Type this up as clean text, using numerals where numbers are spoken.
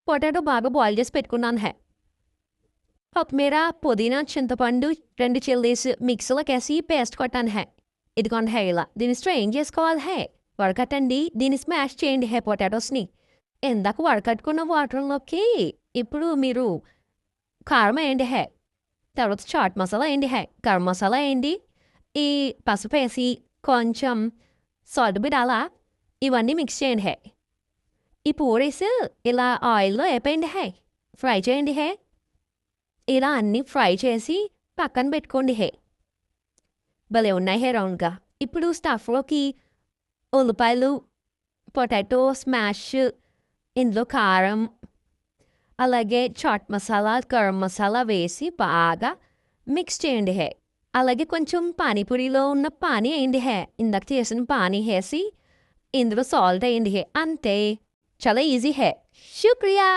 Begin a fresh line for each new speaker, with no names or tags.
potato బాగా boil చేసి పెట్టుకున్నాను హే కొత్తిమీర పుదీనా చింతపండు 2 చిల్లీస్ మిక్సీలోకేసి పేస్ట్ కొట్టాను హే ఇదిగోండి హే ఇలా దీన్ని స్ట్రెయిన్ చేసుకోవాలి హే వడకట్టండి దీన్ని స్మాష్ చేయండి హే పొటాటోస్ని ఇందాక వడకట్టుకున్న వాటర్లోకి ఇప్పుడు మీరు కారం వేయండి హే తర్వాత చాట్ మసాలా వేయండి హే గరం మసాలా వేయండి ఈ పసుపు వేసి కొంచెం సాల్ట్ బిడాలా ఇవన్నీ మిక్స్ చేయండి హే ఈ పూరీస్ ఇలా ఆయిల్లో వేపేయండి హే ఫ్రై చేయండి హే ఇలా అన్నీ ఫ్రై చేసి పక్కన పెట్టుకోండి హే భలే ఉన్నాయి హే రౌండ్గా ఇప్పుడు స్టఫ్లోకి ఉల్లిపాయలు పొటాటో స్మాష్ ఇందులో కారం అలాగే చాట్ మసాలా గరం మసాలా వేసి బాగా మిక్స్ చేయండి హే అలాగే కొంచెం పానీపూరిలో ఉన్న పానీ వేయండి హే ఇందాక చేసిన పానీ వేసి ఇందులో సాల్ట్ వేయండి హే అంతే చాలా ఈజీ హే శుక్రియా